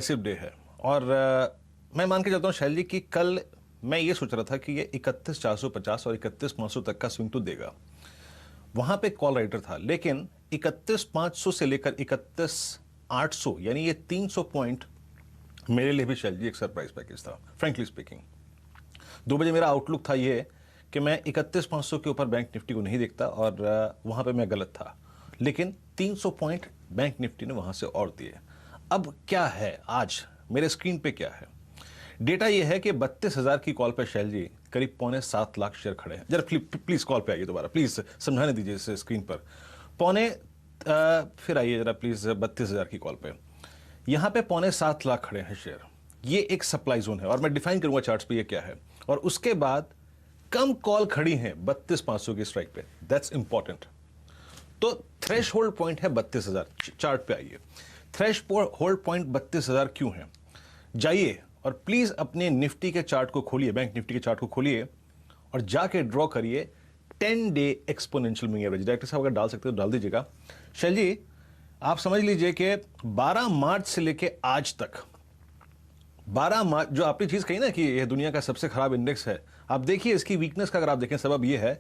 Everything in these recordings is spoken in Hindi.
डिसाइसिव डे है और मैं मान के चलता हूँ शैल जी कि कल मैं ये सोच रहा था कि ये 31,450 और 31,500 तक का स्विंग तो देगा। वहां पे कॉल राइटर था, लेकिन 31,500 से लेकर 31,800 यानी ये 300 पॉइंट मेरे लिए भी शैल जी एक सरप्राइज पैकेज था। फ्रेंकली स्पीकिंग 2 बजे मेरा आउटलुक था ये कि मैं 31,500 के ऊपर बैंक निफ्टी को नहीं देखता और वहां पे मैं गलत था, लेकिन 300 पॉइंट बैंक निफ्टी ने वहां से और दिए। अब क्या है, आज मेरे स्क्रीन पे क्या है, डेटा ये है कि 32,000 की कॉल पे शैल जी करीब 6.25 लाख शेयर खड़े हैं। जरा प्लीज कॉल पे आइए दोबारा, प्लीज समझाने दीजिए इस स्क्रीन पर। फिर आइए जरा प्लीज 32,000 की कॉल पे, यहां पे 6.25 लाख खड़े हैं शेयर। ये एक सप्लाई जोन है और मैं डिफाइन करूंगा चार्ट्स पे ये क्या है। और उसके बाद कम कॉल खड़ी हैं 32,500 की स्ट्राइक पे, दैट्स इंपॉर्टेंट। तो थ्रेश होल्ड पॉइंट है 32,000। चार्ट पे आइए, थ्रेश होल्ड पॉइंट 32,000 क्यों है? जाइए और प्लीज अपने निफ्टी के चार्ट को खोलिए, बैंक निफ्टी के चार्ट को खोलिए और जाके ड्रॉ करिए 10 day exponential moving average. Director साहब अगर डाल सकते हो डाल दीजिएगा। शैल जी आप समझ लीजिए कि 12 मार्च से लेके आज तक, 12 मार्च जो आपने चीज कही ना कि यह दुनिया का सबसे खराब इंडेक्स है, आप देखिए इसकी वीकनेस का अगर आप देखें सबब यह है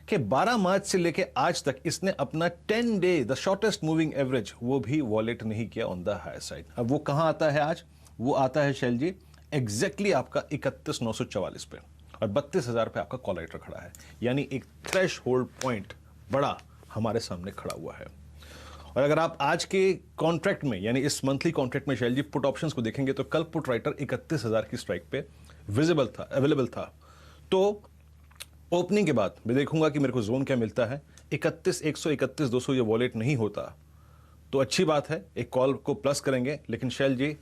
कि 12 मार्च से लेके आज तक इसने अपना 10 day the shortest moving average वो भी वॉलेट नहीं किया ऑन द हायर साइड। अब वो कहां आता है आज? वो आता है शैल जी एग्जैक्टली आपका 31,944 पे और 32,000 पे आपका कॉल राइटर खड़ा है, यानी एक थ्रेश होल्ड पॉइंट बड़ा हमारे सामने खड़ा हुआ है। और अगर आप आज के कॉन्ट्रैक्ट में यानी इस मंथली कॉन्ट्रैक्ट में शैल जी पुट ऑप्शंस को देखेंगे तो कल पुट राइटर 31,000 की स्ट्राइक पे विजिबल था, अवेलेबल था। तो ओपनिंग के बाद मैं देखूंगा कि मेरे को जोन क्या मिलता है। 31,100 31,200 ये वॉलेट नहीं होता तो अच्छी बात है, एक कॉल को प्लस करेंगे, लेकिन शैल जी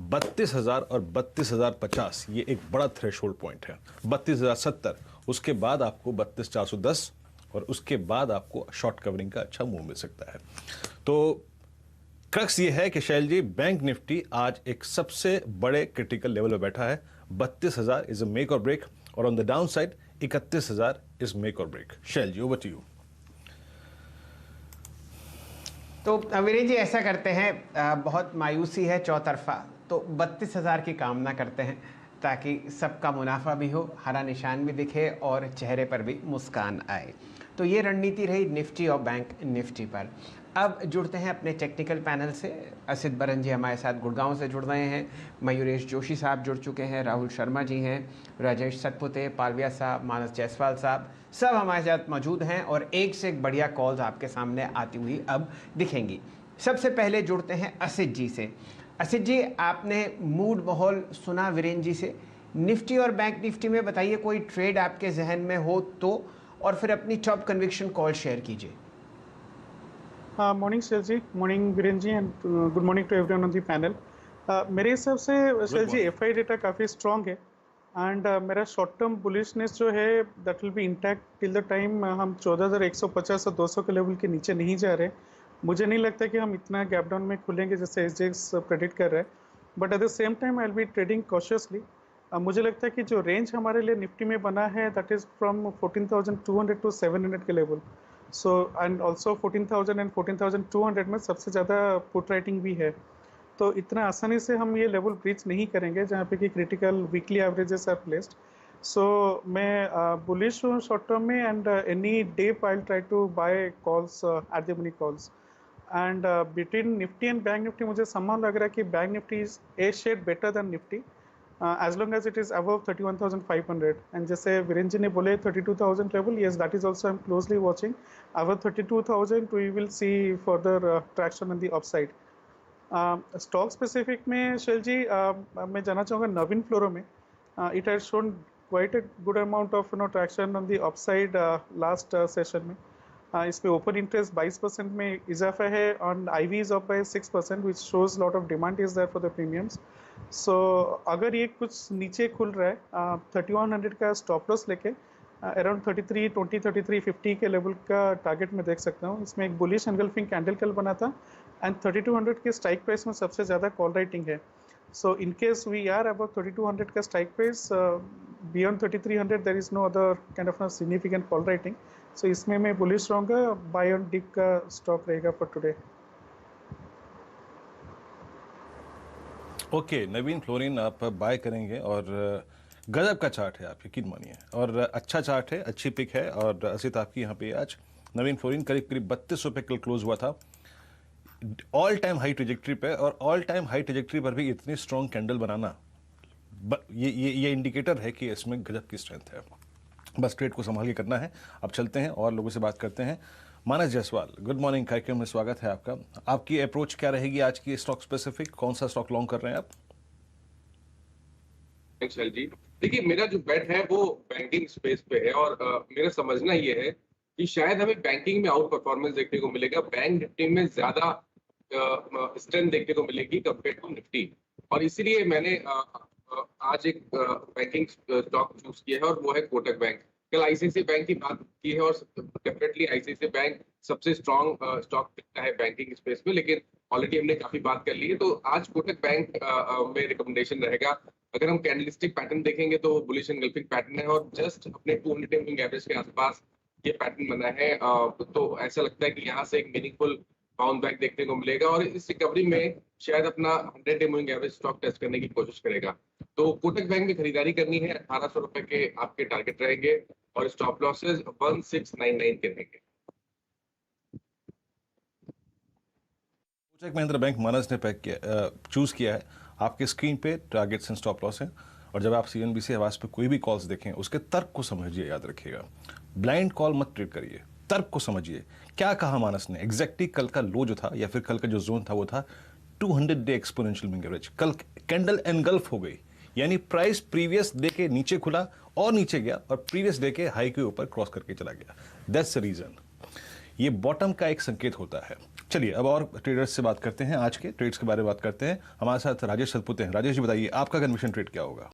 32,000 और 32,050 ये एक बड़ा थ्रेशोल्ड पॉइंट है। 32,070 उसके बाद आपको 32,410 और उसके बाद आपको शॉर्ट कवरिंग का अच्छा मूव मिल सकता है। तो क्रक्स ये है कि शैल जी बैंक निफ्टी आज एक सबसे बड़े क्रिटिकल लेवल पे बैठा है। 32,000 is a make or break और on the downside 31,000 is make or break. Shail ji over to you. तो वीरेंद्र जी ऐसा करते हैं, बहुत मायूसी है चौतरफा, तो 32,000 की कामना करते हैं ताकि सबका मुनाफा भी हो, हरा निशान भी दिखे और चेहरे पर भी मुस्कान आए। तो ये रणनीति रही निफ्टी और बैंक निफ्टी पर। अब जुड़ते हैं अपने टेक्निकल पैनल से। असित बरन जी हमारे साथ गुड़गांव से जुड़ रहे हैं, मयूरेश जोशी साहब जुड़ चुके हैं, राहुल शर्मा जी हैं, राजेश सतपुते, पालविया साहब, मानस जायसवाल साहब, सब हमारे साथ मौजूद हैं और एक से एक बढ़िया कॉल्स आपके सामने आती हुई अब दिखेंगी। सबसे पहले जुड़ते हैं असित जी से। असित जी, आपने मूड माहौल सुना वीरेंद्र जी से, निफ्टी और बैंक निफ्टी में बताइए कोई ट्रेड आपके जहन में हो तो, और फिर अपनी टॉप कन्विक्शन कॉल शेयर कीजिए। Morning Shail ji, morning Virender ji and good morning to everyone on the panel. मेरे हिसाब से शैल जी एफआई डेटा काफ़ी स्ट्रॉन्ग है एंड मेरा शॉर्ट टर्म बुलिशनेस जो है that will be intact till the time हम 14,150 और 200 के लेवल के नीचे नहीं जा रहे। मुझे नहीं लगता कि हम इतना गैप डाउन में खुलेंगे जैसे एसजेएक्स प्रेडिक्ट कर रहा है, but at the same time I will be trading cautiously. मुझे लगता है कि जो रेंज हमारे लिए निफ्टी में बना है दैट इज़ फ्रॉम 14,200 टू 700 के level. So and also 14,000 and 14,200 में सबसे ज़्यादा पुट राइटिंग भी है, तो इतना आसानी से हम ये लेवल ब्रीच नहीं करेंगे जहाँ पे कि critical weekly averages are placed. So मैं बुलिश हूँ शॉर्ट टर्म में and any day I try to buy calls at the money calls and between Nifty and bank Nifty मुझे सम्मान लग रहा है कि bank Nifty is a shade better than Nifty as long as it is above 31,500 and जैसे वीरेंद्र जी ने बोले 32,000 level, yes that is also I'm closely watching. Above 32,000 we will see further traction on the upside. Stock specific में शैल जी मैं जानना चाहूँगा नवीन फ्लोरो में it has shown quite a good amount of traction on the upside last session में। इसमें ओपन इंटरेस्ट 22% में इजाफा है और IV is up by 6% which shows lot of demand is there for the premiums. So अगर ये कुछ नीचे खुल रहा है 3100 का स्टॉप लॉस लेके अराउंड 3320 3350 के लेवल का टारगेट में देख सकता हूँ। इसमें एक बुलिश एंगल्फिंग कैंडल कल बना था एंड 3200 के स्ट्राइक प्राइस में सबसे ज़्यादा कॉल राइटिंग है। So in case we are about 3200 का strike price, beyond 3300 there is no other kind of significant call writing. So इसमें मैं बुलिश रहूँगा, बाय ऑन डिप का स्टॉक रहेगा for today. Okay Navin fluorine आप बाय करेंगे और गजब का चार्ट है, आप यकीन मानिए, और अच्छा चार्ट है, अच्छी पिक है। और असित आपकी यहाँ पे आज नवीन फ्लोरिन करीब करीब 32 रुपये कल क्लोज हुआ था, ऑल टाइम हाई ट्रेजेक्ट्री पे। और ऑल टाइम हाई ट्रेजेक्ट्री पर भी इतनी स्ट्रॉन्ग कैंडल बनाना ये इंडिकेटर है कि इसमें गजब की स्ट्रेंथ है। बस ट्रेड को संभाल के करना है। अब चलते हैं और लोगों से बात करते हैं। मानस जायसवाल, गुड मॉर्निंग, कार्यक्रम में स्वागत है आपका। आपकी अप्रोच क्या रहेगी आज की स्टॉक स्पेसिफिक, कौन सा स्टॉक लॉन्ग कर रहे हैं आप? विशाल जी, देखिए मेरा जो बेट है वो बैंकिंग स्पेस पे है और मेरा समझना ये है कि शायद हमें बैंकिंग में आउट परफॉर्मेंस देखने को मिलेगा। बैंक निफ्टी में ज्यादा स्ट्रेंथ देखने को मिलेगी कंपेयर टू निफ्टी, और इसीलिए मैंने आज एक बैंकिंग स्टॉक चूज किया है और वो है कोटक बैंक। कल आईसीआईसीआई बैंक की बात की है और डेफिनेटली आईसीआईसीआई बैंक सबसे स्ट्रॉन्ग स्टॉक दिखता है बैंकिंग स्पेस में, लेकिन ऑलरेडी हमने काफी बात कर ली है। तो आज कोटक बैंक में रिकमेंडेशन रहेगा। अगर हम कैंडलस्टिक पैटर्न देखेंगे तो बुलिश एंगल्फिंग पैटर्न है और जस्ट अपने 200 मूविंग एवरेज के आसपास ये पैटर्न बना है। तो ऐसा लगता है कि यहाँ से एक मीनिंगफुल बाउंस बैक देखने को मिलेगा और इस रिकवरी में शायड अपना 100 मूविंग एवरेज स्टॉक टेस्ट करने की कोशिश करेगा। तो कोटक बैंक में खरीदारी करनी है। 1800 रुपए के आपके टारगेट रहेंगे और स्टॉप लॉसेज 1699 के रहेंगे। कोटक महिंद्रा बैंक मानस ने पैक किया, चूज किया है। आपके स्क्रीन पे टारगेट्स एंड स्टॉप लॉस हैं, और जब आप सीएनबीसी आवाज पे कोई भी कॉल्स देखें उसके तर्क को समझिए, याद रखिएगा। ब्लाइंड कॉल मत ट्रेड करिए, तर्क को समझिए। क्या कहा मानस ने एग्जैक्टली? कल का लो जो था या फिर कल का जो जोन था वो था 200 डे एक्सपोनेंशियल मूविंग एवरेज। कल कैंडल एनगल्फ हो गई, यानी प्राइस प्रीवियस डे के नीचे खुला और नीचे गया और प्रीवियस डे के हाई के ऊपर क्रॉस करके चला गया। That's the reason. ये बॉटम का एक संकेत होता है। चलिए अब और ट्रेडर्स से बात करते हैं, आज के ट्रेड्स के बारे में बात करते हैं। हमारे साथ राजेश सतपुते हैं। राजेश जी बताइए, आपका कन्विक्शन ट्रेड क्या होगा?